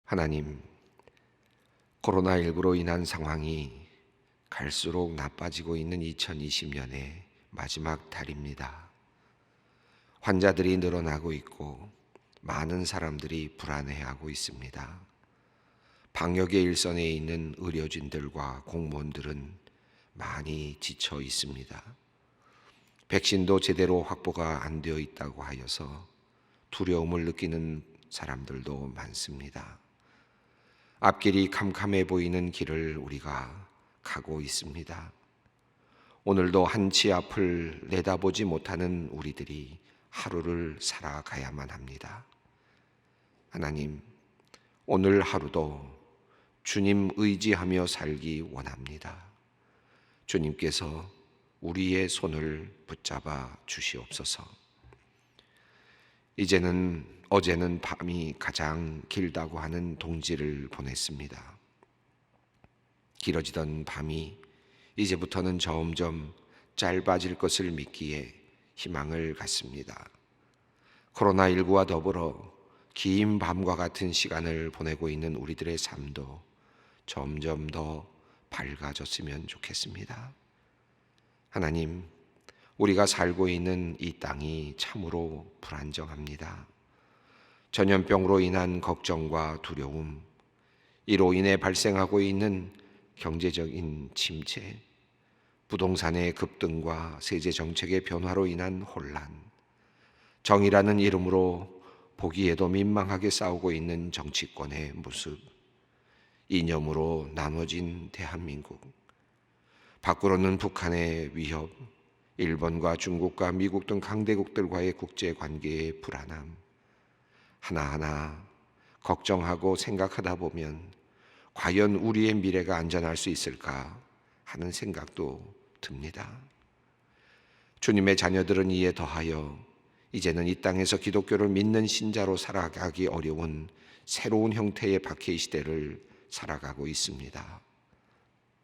하나님, 코로나19로 인한 상황이 갈수록 나빠지고 있는 2020년의 마지막 달입니다. 환자들이 늘어나고 있고 많은 사람들이 불안해하고 있습니다. 방역의 일선에 있는 의료진들과 공무원들은 많이 지쳐 있습니다. 백신도 제대로 확보가 안 되어 있다고 하여서 두려움을 느끼는 사람들도 많습니다. 앞길이 캄캄해 보이는 길을 우리가 가고 있습니다. 오늘도 한치 앞을 내다보지 못하는 우리들이 하루를 살아가야만 합니다. 하나님, 오늘 하루도 주님 의지하며 살기 원합니다. 주님께서 우리의 손을 붙잡아 주시옵소서. 이제는 어제는 밤이 가장 길다고 하는 동지를 보냈습니다. 길어지던 밤이 이제부터는 점점 짧아질 것을 믿기에 희망을 갖습니다. 코로나19와 더불어 긴 밤과 같은 시간을 보내고 있는 우리들의 삶도 점점 더 밝아졌으면 좋겠습니다. 하나님, 우리가 살고 있는 이 땅이 참으로 불안정합니다. 전염병으로 인한 걱정과 두려움, 이로 인해 발생하고 있는 경제적인 침체, 부동산의 급등과 세제 정책의 변화로 인한 혼란, 정의라는 이름으로 보기에도 민망하게 싸우고 있는 정치권의 모습, 이념으로 나눠진 대한민국, 밖으로는 북한의 위협, 일본과 중국과 미국 등 강대국들과의 국제관계의 불안함, 하나하나 걱정하고 생각하다 보면 과연 우리의 미래가 안전할 수 있을까 하는 생각도 듭니다. 주님의 자녀들은 이에 더하여 이제는 이 땅에서 기독교를 믿는 신자로 살아가기 어려운 새로운 형태의 박해의 시대를 살아가고 있습니다.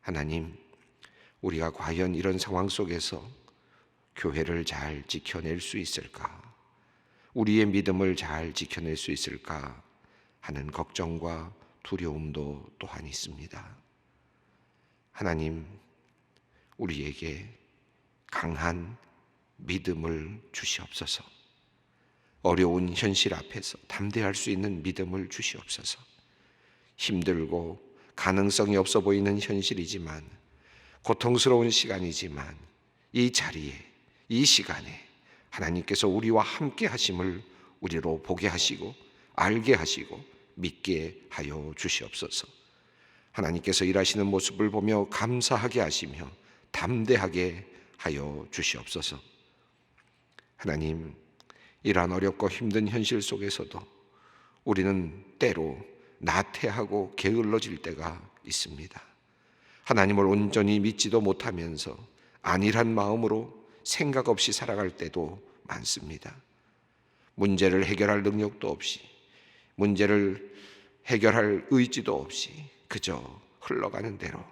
하나님, 우리가 과연 이런 상황 속에서 교회를 잘 지켜낼 수 있을까? 우리의 믿음을 잘 지켜낼 수 있을까 하는 걱정과 두려움도 또한 있습니다. 하나님, 우리에게 강한 믿음을 주시옵소서. 어려운 현실 앞에서 담대할 수 있는 믿음을 주시옵소서. 힘들고 가능성이 없어 보이는 현실이지만, 고통스러운 시간이지만, 이 자리에, 이 시간에 하나님께서 우리와 함께 하심을 우리로 보게 하시고 알게 하시고 믿게 하여 주시옵소서. 하나님께서 일하시는 모습을 보며 감사하게 하시며 담대하게 하여 주시옵소서. 하나님, 이러한 어렵고 힘든 현실 속에서도 우리는 때로 나태하고 게을러질 때가 있습니다. 하나님을 온전히 믿지도 못하면서 안일한 마음으로 생각 없이 살아갈 때도 많습니다. 문제를 해결할 능력도 없이, 문제를 해결할 의지도 없이 그저 흘러가는 대로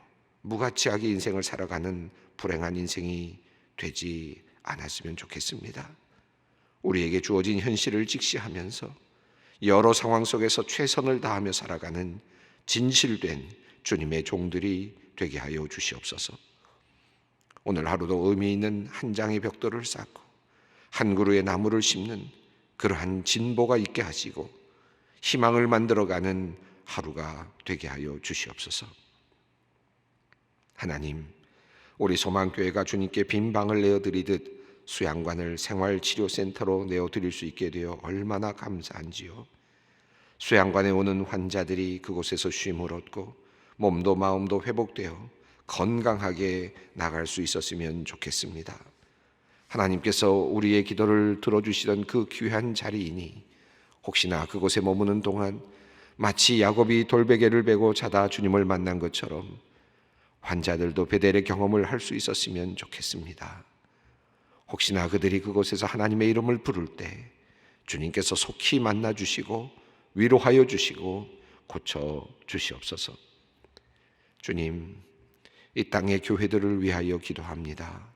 무가치하게 인생을 살아가는 불행한 인생이 되지 않았으면 좋겠습니다. 우리에게 주어진 현실을 직시하면서 여러 상황 속에서 최선을 다하며 살아가는 진실된 주님의 종들이 되게 하여 주시옵소서. 오늘 하루도 의미 있는 한 장의 벽돌을 쌓고 한 그루의 나무를 심는 그러한 진보가 있게 하시고 희망을 만들어가는 하루가 되게 하여 주시옵소서. 하나님, 우리 소망교회가 주님께 빈 방을 내어드리듯 수양관을 생활치료센터로 내어드릴 수 있게 되어 얼마나 감사한지요. 수양관에 오는 환자들이 그곳에서 쉼을 얻고 몸도 마음도 회복되어 건강하게 나갈 수 있었으면 좋겠습니다. 하나님께서 우리의 기도를 들어주시던 그 귀한 자리이니 혹시나 그곳에 머무는 동안 마치 야곱이 돌베개를 베고 자다 주님을 만난 것처럼 환자들도 베델의 경험을 할 수 있었으면 좋겠습니다. 혹시나 그들이 그곳에서 하나님의 이름을 부를 때 주님께서 속히 만나 주시고 위로하여 주시고 고쳐 주시옵소서. 주님, 이 땅의 교회들을 위하여 기도합니다.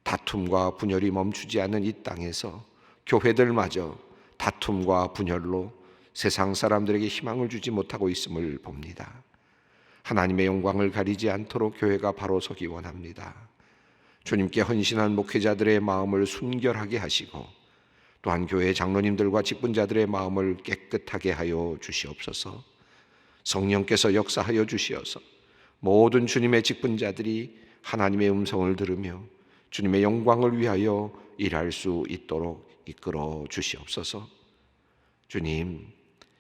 다툼과 분열이 멈추지 않는 이 땅에서 교회들마저 다툼과 분열로 세상 사람들에게 희망을 주지 못하고 있음을 봅니다. 하나님의 영광을 가리지 않도록 교회가 바로 서기 원합니다. 주님께 헌신한 목회자들의 마음을 순결하게 하시고 또한 교회 장로님들과 직분자들의 마음을 깨끗하게 하여 주시옵소서. 성령께서 역사하여 주시어서 모든 주님의 직분자들이 하나님의 음성을 들으며 주님의 영광을 위하여 일할 수 있도록 이끌어 주시옵소서. 주님,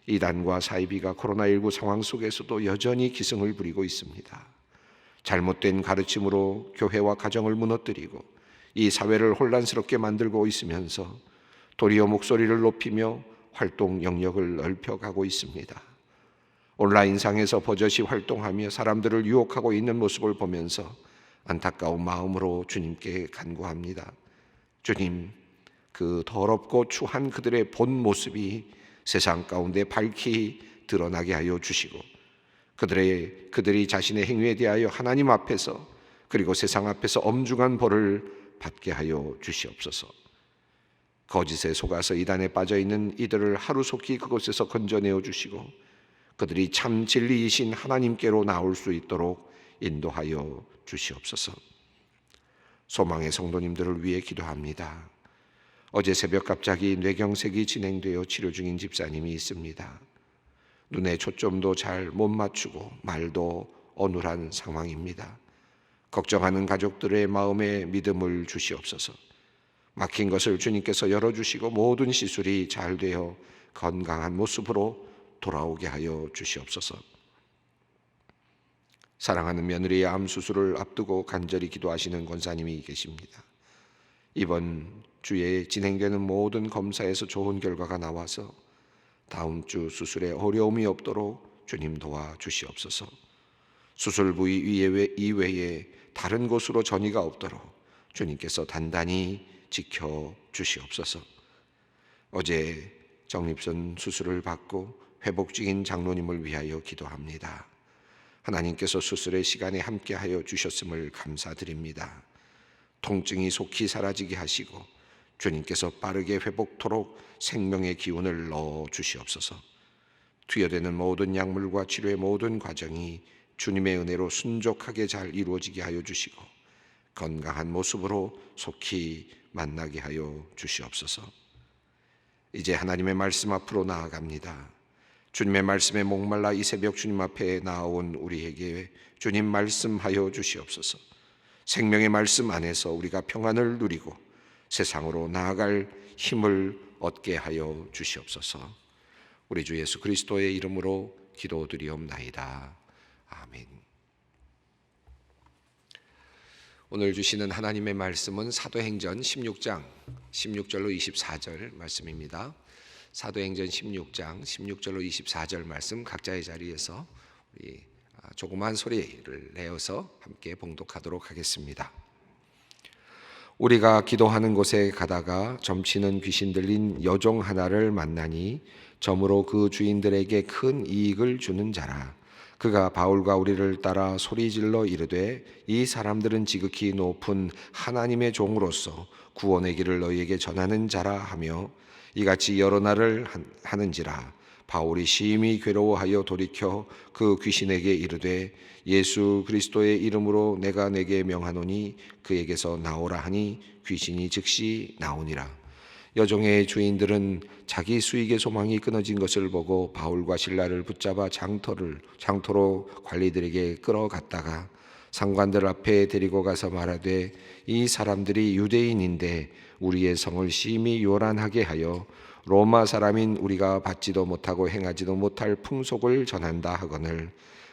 이단과 사이비가 코로나19 상황 속에서도 여전히 기승을 부리고 있습니다. 잘못된 가르침으로 교회와 가정을 무너뜨리고 이 사회를 혼란스럽게 만들고 있으면서 도리어 목소리를 높이며 활동 영역을 넓혀가고 있습니다. 온라인상에서 버젓이 활동하며 사람들을 유혹하고 있는 모습을 보면서 안타까운 마음으로 주님께 간구합니다. 주님, 그 더럽고 추한 그들의 본 모습이 세상 가운데 밝히 드러나게 하여 주시고 그들이 자신의 행위에 대하여 하나님 앞에서 그리고 세상 앞에서 엄중한 벌을 받게 하여 주시옵소서. 거짓에 속아서 이단에 빠져있는 이들을 하루속히 그곳에서 건져내어 주시고 그들이 참 진리이신 하나님께로 나올 수 있도록 인도하여 주시옵소서. 소망의 성도님들을 위해 기도합니다. 어제 새벽 갑자기 뇌경색이 진행되어 치료 중인 집사님이 있습니다. 눈에 초점도 잘 못 맞추고 말도 어눌한 상황입니다. 걱정하는 가족들의 마음에 믿음을 주시옵소서. 막힌 것을 주님께서 열어주시고 모든 시술이 잘 되어 건강한 모습으로 돌아오게 하여 주시옵소서. 사랑하는 며느리의 암 수술을 앞두고 간절히 기도하시는 권사님이 계십니다. 이번 주에 진행되는 모든 검사에서 좋은 결과가 나와서 다음 주 수술에 어려움이 없도록 주님 도와 주시옵소서. 수술 부위 이외에 다른 곳으로 전이가 없도록 주님께서 단단히 지켜 주시옵소서. 어제 정립선 수술을 받고 회복 중인 장로님을 위하여 기도합니다. 하나님께서 수술의 시간에 함께하여 주셨음을 감사드립니다. 통증이 속히 사라지게 하시고 주님께서 빠르게 회복토록 생명의 기운을 넣어 주시옵소서. 투여되는 모든 약물과 치료의 모든 과정이 주님의 은혜로 순종하게 잘 이루어지게 하여 주시고 건강한 모습으로 속히 만나게 하여 주시옵소서. 이제 하나님의 말씀 앞으로 나아갑니다. 주님의 말씀에 목말라 이 새벽 주님 앞에 나온 우리에게 주님 말씀하여 주시옵소서. 생명의 말씀 안에서 우리가 평안을 누리고 세상으로 나아갈 힘을 얻게 하여 주시옵소서. 우리 주 예수 그리스도의 이름으로 기도드리옵나이다. 아멘. 오늘 주시는 하나님의 말씀은 사도행전 16장 16절로 24절 말씀입니다. 사도행전 16장 16절로 24절 말씀 각자의 자리에서 우리 조그만 소리를 내어서 함께 봉독하도록 하겠습니다. 우리가 기도하는 곳에 가다가 점치는 귀신 들린 여종 하나를 만나니 점으로 그 주인들에게 큰 이익을 주는 자라. 그가 바울과 우리를 따라 소리질러 이르되 이 사람들은 지극히 높은 하나님의 종으로서 구원의 길을 너희에게 전하는 자라 하며 이같이 여러 날을 하는지라. 바울이 심히 괴로워하여 돌이켜 그 귀신에게 이르되 예수 그리스도의 이름으로 내가 내게 명하노니 그에게서 나오라 하니 귀신이 즉시 나오니라. 여종의 주인들은 자기 수익의 소망이 끊어진 것을 보고 바울과 실라를 붙잡아 장터로 관리들에게 끌어갔다가 상관들 앞에 데리고 가서 말하되 이 사람들이 유대인인데 우리의 성을 심히 요란하게 하여 로마 사람인 우리가 받지도 못하고 행하지도 못할 풍속을 전한다 하거늘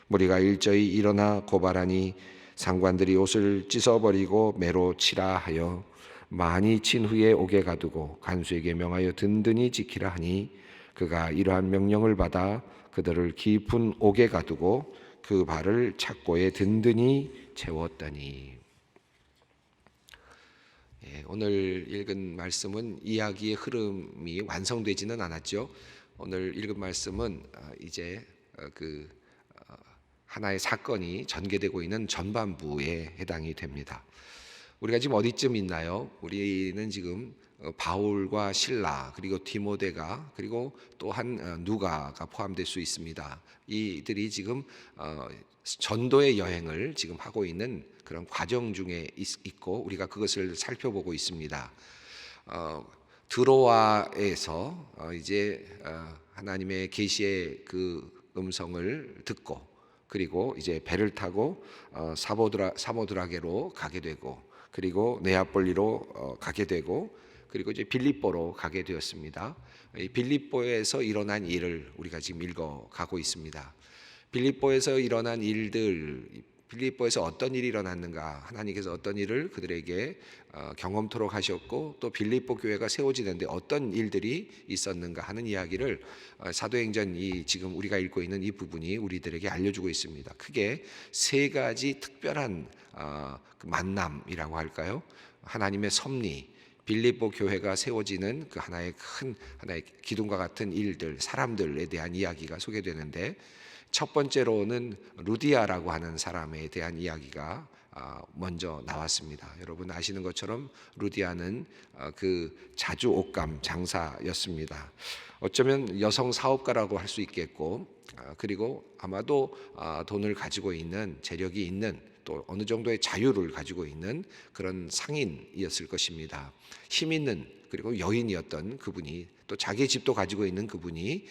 무리가 일제히 일어나 고발하니 상관들이 옷을 찢어버리고 매로 치라 하여 많이 친 후에 옥에 가두고 간수에게 명하여 든든히 지키라 하니 그가 이러한 명령을 받아 그들을 깊은 옥에 가두고 그 발을 착고에 든든히 채웠더니. 오늘 읽은 말씀은 이야기의 흐름이 완성되지는 않았죠. 오늘 읽은 말씀은 이제 하나의 사건이 전개되고 있는 전반부에 해당이 됩니다. 우리가 지금 어디쯤 있나요? 우리는 지금 바울과 실라 그리고 디모데가 그리고 또한 누가가 포함될 수 있습니다. 이들이 지금 전도의 여행을 지금 하고 있는 그런 과정 중에 있고 우리가 그것을 살펴보고 있습니다. 드로아에서 이제 하나님의 계시의 그 음성을 듣고 그리고 이제 배를 타고 사모드라게로 가게 되고 그리고 네아폴리로 가게 되고 그리고 이제 빌립보로 가게 되었습니다. 이 빌립보에서 일어난 일을 우리가 지금 읽어가고 있습니다. 빌립보에서 일어난 일들, 빌립보에서 어떤 일이 일어났는가, 하나님께서 어떤 일을 그들에게 경험토록 하셨고 또 빌립보 교회가 세워지는데 어떤 일들이 있었는가 하는 이야기를 사도행전 이 지금 우리가 읽고 있는 이 부분이 우리들에게 알려주고 있습니다. 크게 세 가지 특별한 만남이라고 할까요? 하나님의 섭리, 빌립보 교회가 세워지는 그 하나의 기둥과 같은 일들, 사람들에 대한 이야기가 소개되는데 첫 번째로는 루디아라고 하는 사람에 대한 이야기가 먼저 나왔습니다. 여러분 아시는 것처럼 루디아는 그 자주 옷감 장사였습니다. 어쩌면 여성 사업가라고 할 수 있겠고 그리고 아마도 돈을 가지고 있는 재력이 있는 또 어느 정도의 자유를 가지고 있는 그런 상인이었을 것입니다. 힘 있는 그리고 여인이었던 그분이 또 자기 집도 가지고 있는 그분이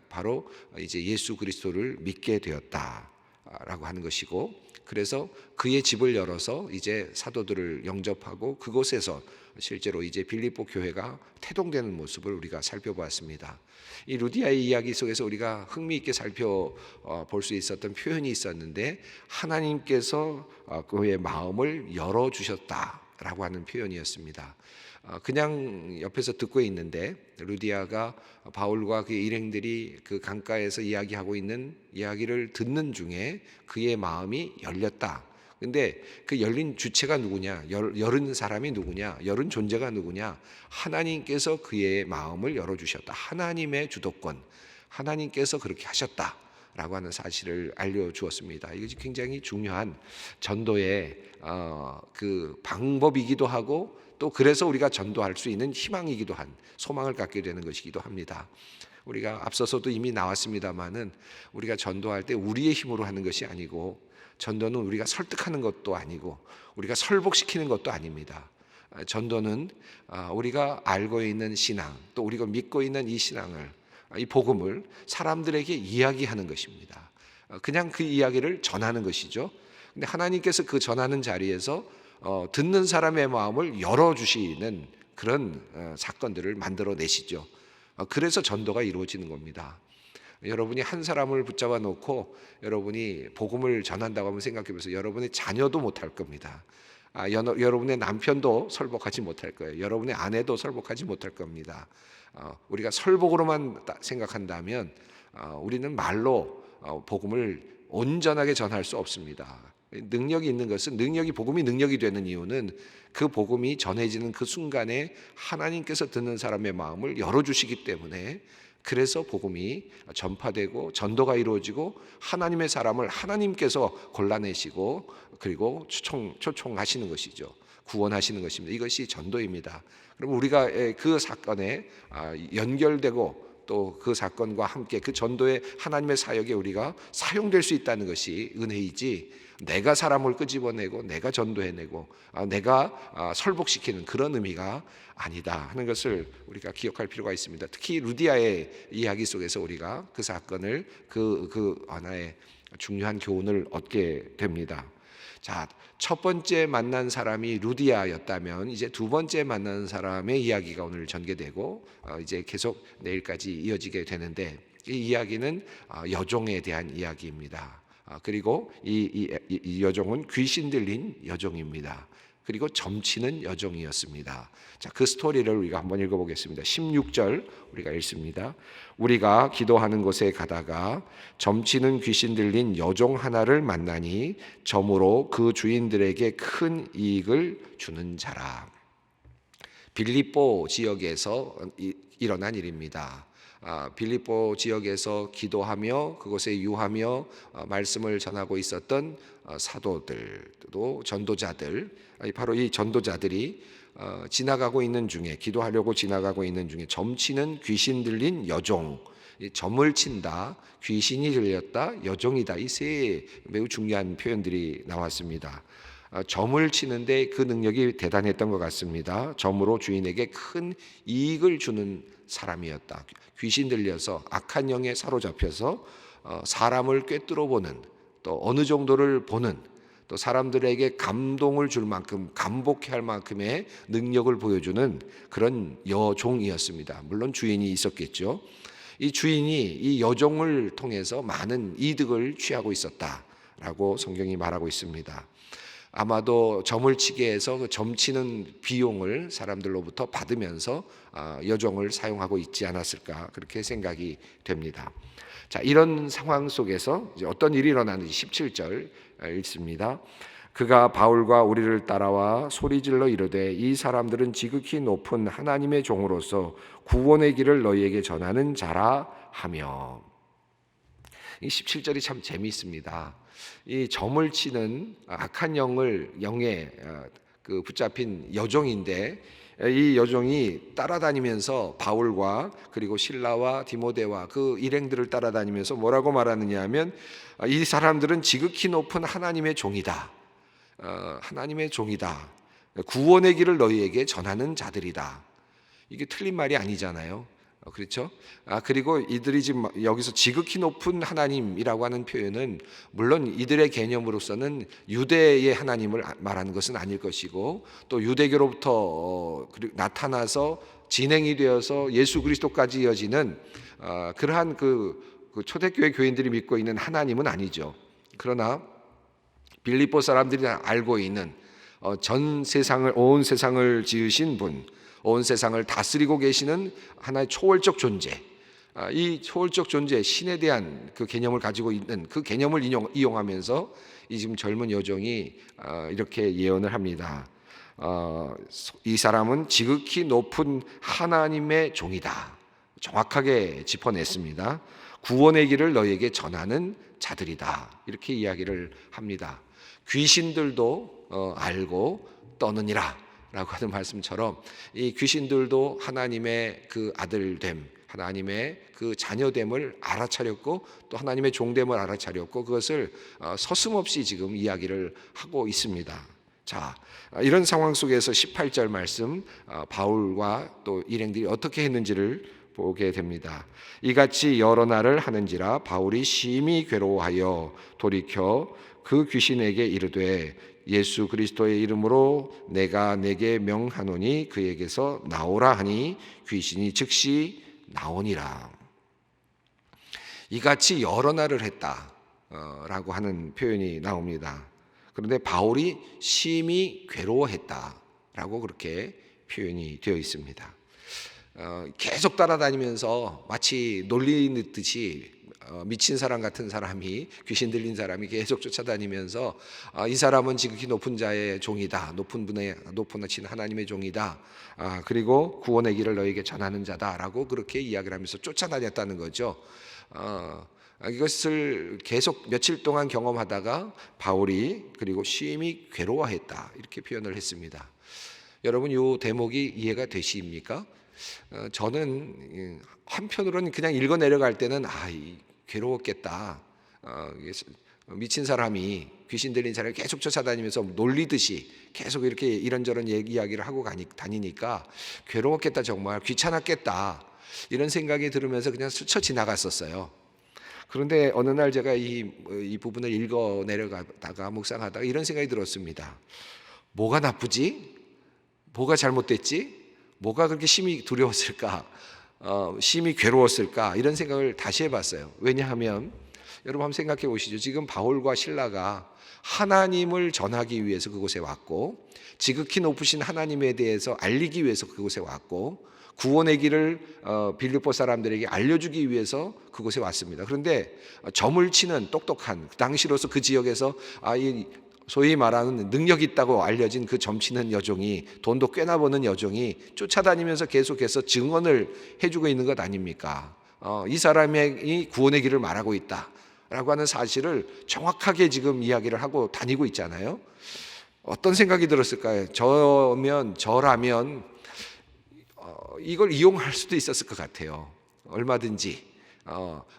바로 이제 예수 그리스도를 믿게 되었다라고 하는 것이고 그래서 그의 집을 열어서 이제 사도들을 영접하고 그곳에서 실제로 이제 빌립보 교회가 태동되는 모습을 우리가 살펴보았습니다. 이 루디아의 이야기 속에서 우리가 흥미있게 살펴볼 수 있었던 표현이 있었는데 하나님께서 그의 마음을 열어주셨다라고 하는 표현이었습니다. 그냥 옆에서 듣고 있는데 루디아가 바울과 그의 일행들이 그 강가에서 이야기하고 있는 이야기를 듣는 중에 그의 마음이 열렸다. 근데 그 열린 주체가 누구냐? 열은 사람이 누구냐? 열은 존재가 누구냐? 하나님께서 그의 마음을 열어주셨다. 하나님의 주도권, 하나님께서 그렇게 하셨다라고 하는 사실을 알려주었습니다. 이것이 굉장히 중요한 전도의 그 방법이기도 하고 또 그래서 우리가 전도할 수 있는 희망이기도 한 소망을 갖게 되는 것이기도 합니다. 우리가 앞서서도 이미 나왔습니다마는 우리가 전도할 때 우리의 힘으로 하는 것이 아니고 전도는 우리가 설득하는 것도 아니고 우리가 설복시키는 것도 아닙니다. 전도는 우리가 알고 있는 신앙 또 우리가 믿고 있는 이 신앙을 이 복음을 사람들에게 이야기하는 것입니다. 그냥 그 이야기를 전하는 것이죠. 근데 하나님께서 그 전하는 자리에서 듣는 사람의 마음을 열어주시는 그런 사건들을 만들어내시죠. 그래서 전도가 이루어지는 겁니다. 여러분이 한 사람을 붙잡아 놓고 여러분이 복음을 전한다고 하면 생각해 보세요. 여러분의 자녀도 못할 겁니다. 여러분의 남편도 설복하지 못할 거예요. 여러분의 아내도 설복하지 못할 겁니다. 우리가 설복으로만 생각한다면 우리는 말로 복음을 온전하게 전할 수 없습니다. 능력이 있는 것은 복음이 능력이 되는 이유는 그 복음이 전해지는 그 순간에 하나님께서 듣는 사람의 마음을 열어주시기 때문에 그래서 복음이 전파되고 전도가 이루어지고 하나님의 사람을 하나님께서 골라내시고 그리고 초청하시는 것이죠. 구원하시는 것입니다. 이것이 전도입니다. 그럼 우리가 그 사건에 연결되고 또 그 사건과 함께 그 전도의 하나님의 사역에 우리가 사용될 수 있다는 것이 은혜이지 내가 사람을 끄집어내고 내가 전도해내고 내가 설복시키는 그런 의미가 아니다 하는 것을 우리가 기억할 필요가 있습니다. 특히 루디아의 이야기 속에서 우리가 그 사건을 그 하나의 중요한 교훈을 얻게 됩니다. 자, 첫 번째 만난 사람이 루디아였다면 이제 두 번째 만난 사람의 이야기가 오늘 전개되고 이제 계속 내일까지 이어지게 되는데 이 이야기는 여종에 대한 이야기입니다. 그리고 이 여종은 귀신 들린 여종입니다. 그리고 점치는 여종이었습니다. 자, 그 스토리를 우리가 한번 읽어보겠습니다. 16절 우리가 읽습니다. 우리가 기도하는 곳에 가다가 점치는 귀신 들린 여종 하나를 만나니 점으로 그 주인들에게 큰 이익을 주는 자라. 빌립보 지역에서 일어난 일입니다. 빌립보 지역에서 기도하며 그곳에 유하며 말씀을 전하고 있었던 사도들도 전도자들, 바로 이 전도자들이 지나가고 있는 중에, 기도하려고 지나가고 있는 중에 점치는 귀신 들린 여종, 점을 친다, 귀신이 들렸다, 여종이다, 이 세 매우 중요한 표현들이 나왔습니다. 점을 치는데 그 능력이 대단했던 것 같습니다. 점으로 주인에게 큰 이익을 주는 사람이었다. 귀신 들려서 악한 영에 사로잡혀서 사람을 꿰뚫어 보는, 또 어느 정도를 보는, 또 사람들에게 감동을 줄 만큼, 감복해 할 만큼의 능력을 보여주는 그런 여종이었습니다. 물론 주인이 있었겠죠. 이 주인이 이 여종을 통해서 많은 이득을 취하고 있었다라고 성경이 말하고 있습니다. 아마도 점을 치게 해서 그 점치는 비용을 사람들로부터 받으면서 여종을 사용하고 있지 않았을까, 그렇게 생각이 됩니다. 자, 이런 상황 속에서 이제 어떤 일이 일어나는지 17절 읽습니다. 그가 바울과 우리를 따라와 소리질러 이르되 이 사람들은 지극히 높은 하나님의 종으로서 구원의 길을 너희에게 전하는 자라 하며. 이 17절이 참 재미있습니다. 이 점을 치는 악한 영에 그 붙잡힌 여종인데, 이 여종이 따라다니면서 바울과 그리고 실라와 디모데와 그 일행들을 따라다니면서 뭐라고 말하느냐 하면, 이 사람들은 지극히 높은 하나님의 종이다. 하나님의 종이다. 구원의 길을 너희에게 전하는 자들이다. 이게 틀린 말이 아니잖아요. 그렇죠? 그리고 이들이 지금 여기서 지극히 높은 하나님이라고 하는 표현은 물론 이들의 개념으로서는 유대의 하나님을 말하는 것은 아닐 것이고, 또 유대교로부터 나타나서 진행이 되어서 예수 그리스도까지 이어지는 그러한 그 초대교회 교인들이 믿고 있는 하나님은 아니죠. 그러나 빌립보 사람들이 알고 있는 전 세상을, 온 세상을 지으신 분, 온 세상을 다스리고 계시는 하나의 초월적 존재, 이 초월적 존재, 신에 대한 그 개념을 가지고 있는 그 개념을 이용하면서 이 지금 젊은 여종이 이렇게 예언을 합니다. 이 사람은 지극히 높은 하나님의 종이다. 정확하게 짚어냈습니다. 구원의 길을 너에게 전하는 자들이다. 이렇게 이야기를 합니다. 귀신들도 알고 떠느니라 라고 하는 말씀처럼 이 귀신들도 하나님의 그 아들됨, 하나님의 그 자녀됨을 알아차렸고, 또 하나님의 종됨을 알아차렸고, 그것을 서슴없이 지금 이야기를 하고 있습니다. 자, 이런 상황 속에서 18절 말씀, 바울과 또 일행들이 어떻게 했는지를 보게 됩니다. 이같이 여러 날을 하는지라 바울이 심히 괴로워하여 돌이켜 그 귀신에게 이르되 예수 그리스도의 이름으로 내가 내게 명하노니 그에게서 나오라 하니 귀신이 즉시 나오니라. 이같이 여러 날을 했다 라고 하는 표현이 나옵니다. 그런데 바울이 심히 괴로워했다 라고 그렇게 표현이 되어 있습니다. 계속 따라다니면서 마치 놀리듯이 미친 사람 같은 사람이, 귀신 들린 사람이 계속 쫓아다니면서 이 사람은 지극히 높은 자의 종이다, 높으신 하나님의 종이다, 그리고 구원의 길을 너에게 전하는 자다라고 그렇게 이야기를 하면서 쫓아다녔다는 거죠. 이것을 계속 며칠 동안 경험하다가 바울이 그리고 심히 괴로워했다 이렇게 표현을 했습니다. 여러분, 이 대목이 이해가 되십니까? 저는 한편으로는 그냥 읽어 내려갈 때는 괴로웠겠다. 미친 사람이, 귀신 들린 사람이 계속 쫓아다니면서 놀리듯이 계속 이렇게 이런저런 이야기를 하고 다니니까 괴로웠겠다, 정말 귀찮았겠다, 이런 생각이 들으면서 그냥 스쳐 지나갔었어요. 그런데 어느 날 제가 이 부분을 읽어 내려가다가 묵상하다가 이런 생각이 들었습니다. 뭐가 나쁘지? 뭐가 잘못됐지? 뭐가 그렇게 심히 두려웠을까? 심히 괴로웠을까? 이런 생각을 다시 해봤어요. 왜냐하면 여러분 한번 생각해 보시죠. 지금 바울과 실라가 하나님을 전하기 위해서 그곳에 왔고, 지극히 높으신 하나님에 대해서 알리기 위해서 그곳에 왔고, 구원의 길을 빌립보 사람들에게 알려주기 위해서 그곳에 왔습니다. 그런데 점을 치는 똑똑한, 당시로서 그 지역에서 이 소위 말하는 능력 있다고 알려진 그 점치는 여종이, 돈도 꽤나 버는 여종이 쫓아다니면서 계속해서 증언을 해주고 있는 것 아닙니까? 이 사람이 구원의 길을 말하고 있다라고 하는 사실을 정확하게 지금 이야기를 하고 다니고 있잖아요. 어떤 생각이 들었을까요? 저라면 이걸 이용할 수도 있었을 것 같아요. 얼마든지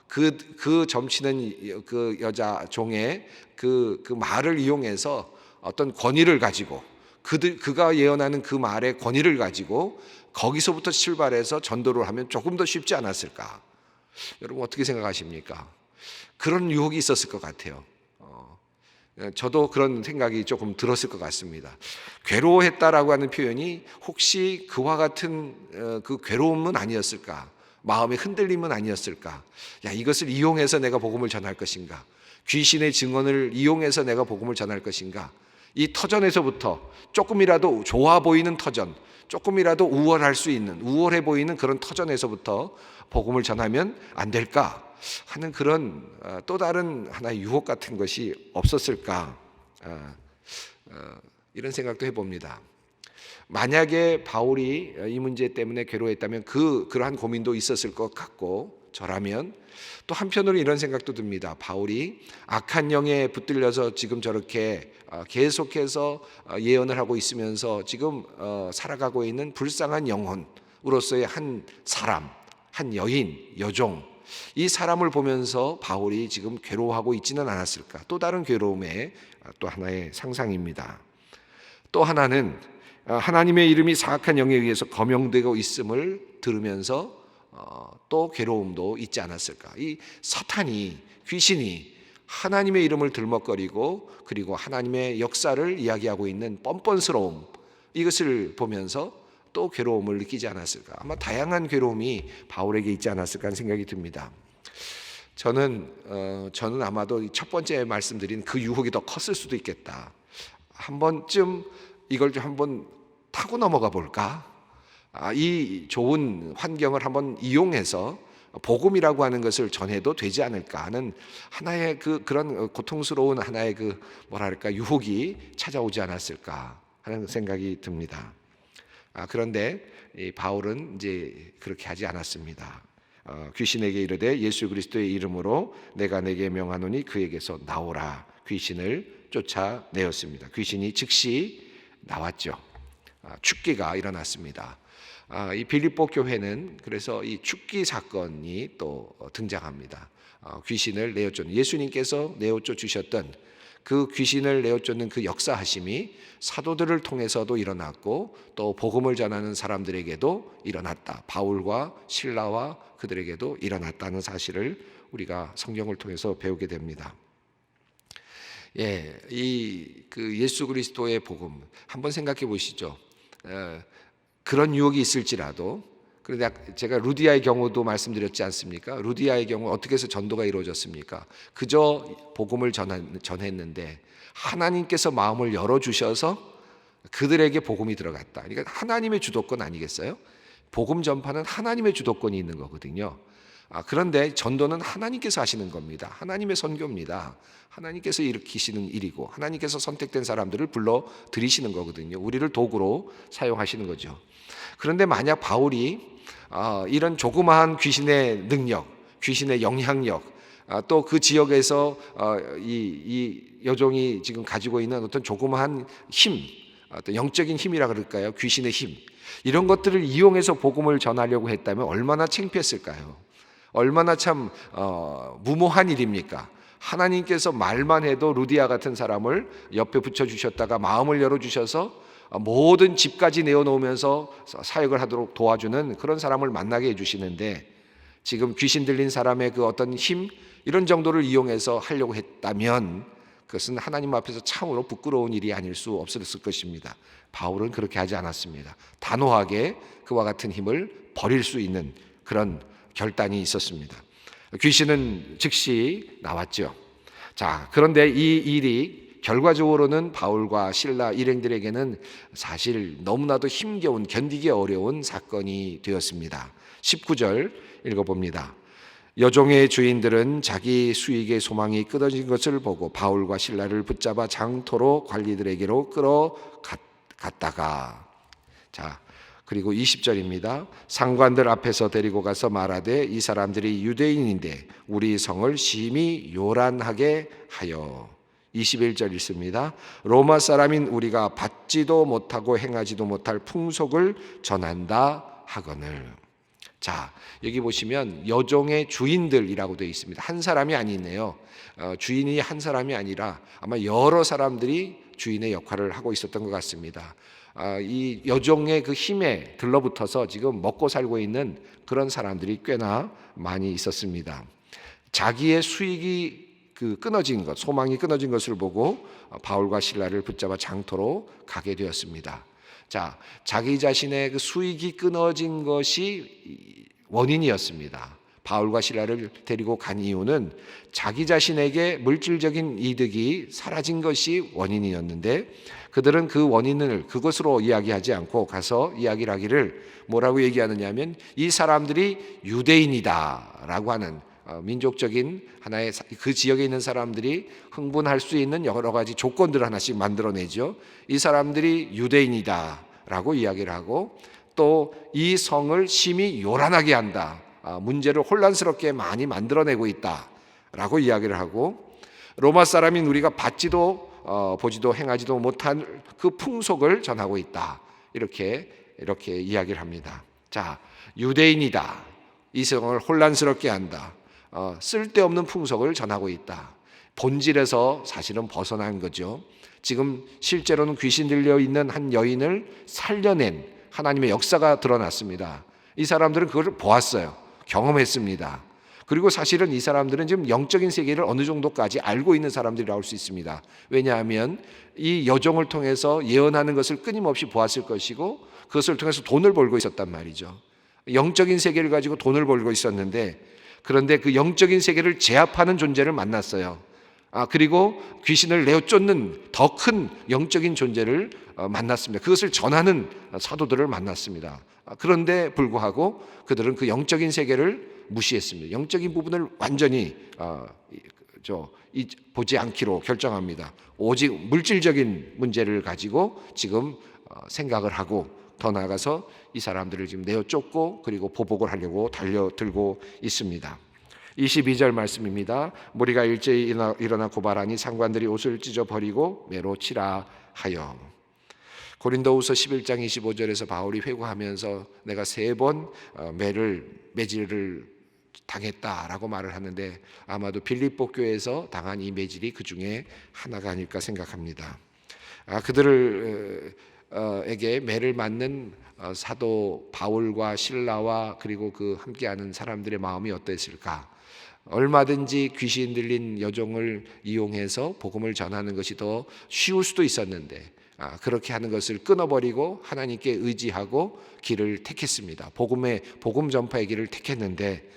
그 점치는 그 여자 종의 그 말을 이용해서 어떤 권위를 가지고 그가 예언하는 그 말의 권위를 가지고 거기서부터 출발해서 전도를 하면 조금 더 쉽지 않았을까? 여러분 어떻게 생각하십니까? 그런 유혹이 있었을 것 같아요. 저도 그런 생각이 조금 들었을 것 같습니다. 괴로워했다라고 하는 표현이 혹시 그와 같은 그 괴로움은 아니었을까? 마음의 흔들림은 아니었을까? 야, 이것을 이용해서 내가 복음을 전할 것인가? 귀신의 증언을 이용해서 내가 복음을 전할 것인가? 이 터전에서부터 조금이라도 좋아 보이는 터전, 조금이라도 우월해 보이는 그런 터전에서부터 복음을 전하면 안 될까 하는 그런 또 다른 하나의 유혹 같은 것이 없었을까, 이런 생각도 해봅니다. 만약에 바울이 이 문제 때문에 괴로워했다면 그러한 고민도 있었을 것 같고, 저라면 또 한편으로 이런 생각도 듭니다. 바울이 악한 영에 붙들려서 지금 저렇게 계속해서 예언을 하고 있으면서 지금 살아가고 있는 불쌍한 영혼으로서의 한 사람, 한 여인, 여종, 이 사람을 보면서 바울이 지금 괴로워하고 있지는 않았을까? 또 다른 괴로움의 또 하나의 상상입니다. 또 하나는 하나님의 이름이 사악한 영에 의해서 거명되고 있음을 들으면서 또 괴로움도 있지 않았을까? 이 사탄이, 귀신이 하나님의 이름을 들먹거리고 그리고 하나님의 역사를 이야기하고 있는 뻔뻔스러움, 이것을 보면서 또 괴로움을 느끼지 않았을까? 아마 다양한 괴로움이 바울에게 있지 않았을까 하는 생각이 듭니다. 저는 아마도 첫 번째 말씀드린 그 유혹이 더 컸을 수도 있겠다. 한 번쯤 이걸 좀 한번 타고 넘어가 볼까? 이 좋은 환경을 한번 이용해서 복음이라고 하는 것을 전해도 되지 않을까 하는 하나의 그런 고통스러운 하나의 유혹이 찾아오지 않았을까 하는 생각이 듭니다. 그런데 바울은 이제 그렇게 하지 않았습니다. 귀신에게 이르되 예수 그리스도의 이름으로 내가 내게 명하노니 그에게서 나오라. 귀신을 쫓아내었습니다. 귀신이 즉시 나왔죠. 죽기가 일어났습니다. 이 빌립보 교회는 그래서 이 죽기 사건이 또 등장합니다. 귀신을 내어쫓는, 예수님께서 내어쫓 주셨던 그 귀신을 내어쫓는 그 역사하심이 사도들을 통해서도 일어났고 또 복음을 전하는 사람들에게도 일어났다. 바울과 실라와 그들에게도 일어났다는 사실을 우리가 성경을 통해서 배우게 됩니다. 예수 그리스도의 복음 한번 생각해 보시죠. 그런 유혹이 있을지라도, 그런데 제가 루디아의 경우도 말씀드렸지 않습니까? 루디아의 경우 어떻게 해서 전도가 이루어졌습니까? 그저 복음을 전했는데 하나님께서 마음을 열어주셔서 그들에게 복음이 들어갔다. 그러니까 하나님의 주도권 아니겠어요? 복음 전파는 하나님의 주도권이 있는 거거든요. 그런데 전도는 하나님께서 하시는 겁니다. 하나님의 선교입니다. 하나님께서 일으키시는 일이고 하나님께서 선택된 사람들을 불러 들이시는 거거든요. 우리를 도구로 사용하시는 거죠. 그런데 만약 바울이 이런 조그마한 귀신의 능력, 귀신의 영향력, 또 그 지역에서 이 여종이 지금 가지고 있는 어떤 조그마한 힘, 어떤 영적인 힘이라 그럴까요? 귀신의 힘, 이런 것들을 이용해서 복음을 전하려고 했다면 얼마나 창피했을까요? 얼마나 참 무모한 일입니까? 하나님께서 말만 해도 루디아 같은 사람을 옆에 붙여주셨다가 마음을 열어주셔서 모든 집까지 내어놓으면서 사역을 하도록 도와주는 그런 사람을 만나게 해주시는데, 지금 귀신 들린 사람의 그 어떤 힘, 이런 정도를 이용해서 하려고 했다면 그것은 하나님 앞에서 참으로 부끄러운 일이 아닐 수 없었을 것입니다. 바울은 그렇게 하지 않았습니다. 단호하게 그와 같은 힘을 버릴 수 있는 그런 결단이 있었습니다. 귀신은 즉시 나왔죠. 자, 그런데 이 일이 결과적으로는 바울과 실라 일행들에게는 사실 너무나도 힘겨운, 견디기 어려운 사건이 되었습니다. 19절 읽어봅니다. 여종의 주인들은 자기 수익의 소망이 끊어진 것을 보고 바울과 실라를 붙잡아 장토로 관리들에게로 끌어갔다가, 자, 그리고 20절입니다. 상관들 앞에서 데리고 가서 말하되 이 사람들이 유대인인데 우리 성을 심히 요란하게 하여. 21절 있습니다. 로마 사람인 우리가 받지도 못하고 행하지도 못할 풍속을 전한다 하거늘. 자, 여기 보시면 여종의 주인들이라고 되어 있습니다. 한 사람이 아니네요. 주인이 한 사람이 아니라 아마 여러 사람들이 주인의 역할을 하고 있었던 것 같습니다. 이 여종의 그 힘에 들러붙어서 지금 먹고 살고 있는 그런 사람들이 꽤나 많이 있었습니다. 자기의 수익이 끊어진 것, 소망이 끊어진 것을 보고 바울과 실라를 붙잡아 장터로 가게 되었습니다. 자, 자기 자신의 그 수익이 끊어진 것이 원인이었습니다. 바울과 실라를 데리고 간 이유는 자기 자신에게 물질적인 이득이 사라진 것이 원인이었는데, 그들은 그 원인을 그것으로 이야기하지 않고 가서 이야기를 하기를 뭐라고 얘기하느냐면 이 사람들이 유대인이다라고 하는 민족적인 하나의 그 지역에 있는 사람들이 흥분할 수 있는 여러 가지 조건들을 하나씩 만들어내죠. 이 사람들이 유대인이다라고 이야기를 하고 또 이 성을 심히 요란하게 한다. 문제를 혼란스럽게 많이 만들어내고 있다라고 이야기를 하고 로마 사람인 우리가 받지도 보지도 행하지도 못한 그 풍속을 전하고 있다. 이렇게 이야기를 합니다. 자, 유대인이다. 이 성을 혼란스럽게 한다. 쓸데없는 풍속을 전하고 있다. 본질에서 사실은 벗어난 거죠. 지금 실제로는 귀신 들려 있는 한 여인을 살려낸 하나님의 역사가 드러났습니다. 이 사람들은 그걸 보았어요. 경험했습니다. 그리고 사실은 이 사람들은 지금 영적인 세계를 어느 정도까지 알고 있는 사람들이라고 할 수 있습니다. 왜냐하면 이 여종을 통해서 예언하는 것을 끊임없이 보았을 것이고 그것을 통해서 돈을 벌고 있었단 말이죠. 영적인 세계를 가지고 돈을 벌고 있었는데, 그런데 그 영적인 세계를 제압하는 존재를 만났어요. 그리고 귀신을 내어 쫓는 더 큰 영적인 존재를 만났습니다. 그것을 전하는 사도들을 만났습니다. 그런데 불구하고 그들은 그 영적인 세계를 무시했습니다. 영적인 부분을 완전히 보지 않기로 결정합니다. 오직 물질적인 문제를 가지고 지금 생각을 하고 더 나아가서 이 사람들을 지금 내어 쫓고 그리고 보복을 하려고 달려들고 있습니다. 22절 말씀입니다. 무리가 일제히 일어나 고발하니 상관들이 옷을 찢어버리고 매로 치라 하여. 고린도후서 11장 25절에서 바울이 회고하면서 내가 3번 매질을 당했다라고 말을 하는데 아마도 빌립보 교회에서 당한 이 매질이 그 중에 하나가 아닐까 생각합니다. 그들에게 매를 맞는 사도 바울과 실라와 그리고 그 함께하는 사람들의 마음이 어땠을까? 얼마든지 귀신 들린 여종을 이용해서 복음을 전하는 것이 더 쉬울 수도 있었는데 그렇게 하는 것을 끊어버리고 하나님께 의지하고 길을 택했습니다. 복음 전파의 길을 택했는데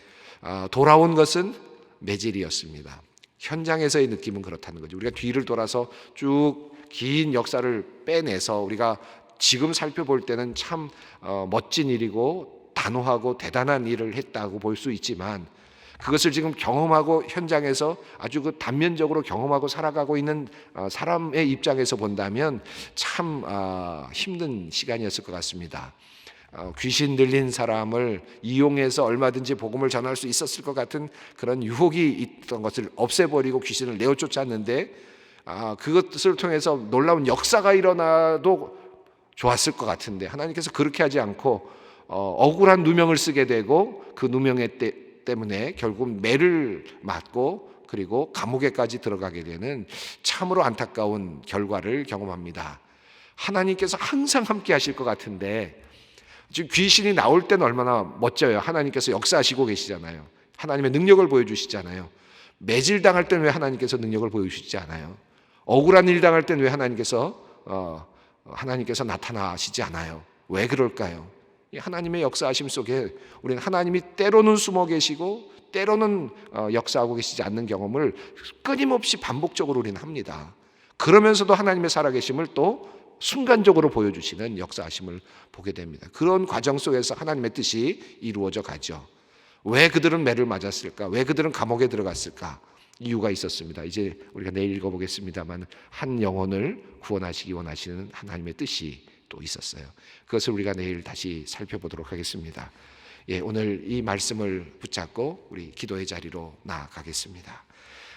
돌아온 것은 매질이었습니다. 현장에서의 느낌은 그렇다는 거죠. 우리가 뒤를 돌아서 쭉 긴 역사를 빼내서 우리가 지금 살펴볼 때는 참 멋진 일이고 단호하고 대단한 일을 했다고 볼 수 있지만 그것을 지금 경험하고 현장에서 아주 그 단면적으로 경험하고 살아가고 있는 사람의 입장에서 본다면 참 힘든 시간이었을 것 같습니다. 귀신 들린 사람을 이용해서 얼마든지 복음을 전할 수 있었을 것 같은 그런 유혹이 있던 것을 없애버리고 귀신을 내어 쫓았는데 그것을 통해서 놀라운 역사가 일어나도 좋았을 것 같은데 하나님께서 그렇게 하지 않고 억울한 누명을 쓰게 되고 그 누명의 때문에 결국 매를 맞고 그리고 감옥에까지 들어가게 되는 참으로 안타까운 결과를 경험합니다. 하나님께서 항상 함께 하실 것 같은데 지금 귀신이 나올 때는 얼마나 멋져요. 하나님께서 역사하시고 계시잖아요. 하나님의 능력을 보여주시잖아요. 매질당할 때는 왜 하나님께서 능력을 보여주시지 않아요? 억울한 일 당할 때는 왜 하나님께서 나타나시지 않아요? 왜 그럴까요? 이 하나님의 역사하심 속에 우리는 하나님이 때로는 숨어 계시고 때로는 역사하고 계시지 않는 경험을 끊임없이 반복적으로 우리는 합니다. 그러면서도 하나님의 살아계심을 또 순간적으로 보여주시는 역사하심을 보게 됩니다. 그런 과정 속에서 하나님의 뜻이 이루어져 가죠. 왜 그들은 매를 맞았을까? 왜 그들은 감옥에 들어갔을까? 이유가 있었습니다. 이제 우리가 내일 읽어보겠습니다만 한 영혼을 구원하시기 원하시는 하나님의 뜻이 또 있었어요. 그것을 우리가 내일 다시 살펴보도록 하겠습니다. 오늘 이 말씀을 붙잡고 우리 기도의 자리로 나아가겠습니다.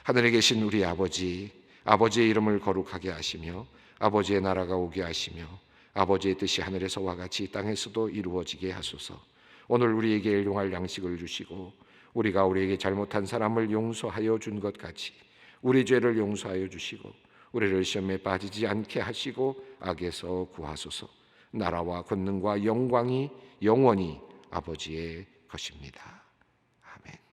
하늘에 계신 우리 아버지, 아버지의 이름을 거룩하게 하시며 아버지의 나라가 오게 하시며 아버지의 뜻이 하늘에서와 같이 땅에서도 이루어지게 하소서. 오늘 우리에게 일용할 양식을 주시고 우리가 우리에게 잘못한 사람을 용서하여 준 것 같이 우리 죄를 용서하여 주시고 우리를 시험에 빠지지 않게 하시고 악에서 구하소서. 나라와 권능과 영광이 영원히 아버지의 것입니다. 아멘.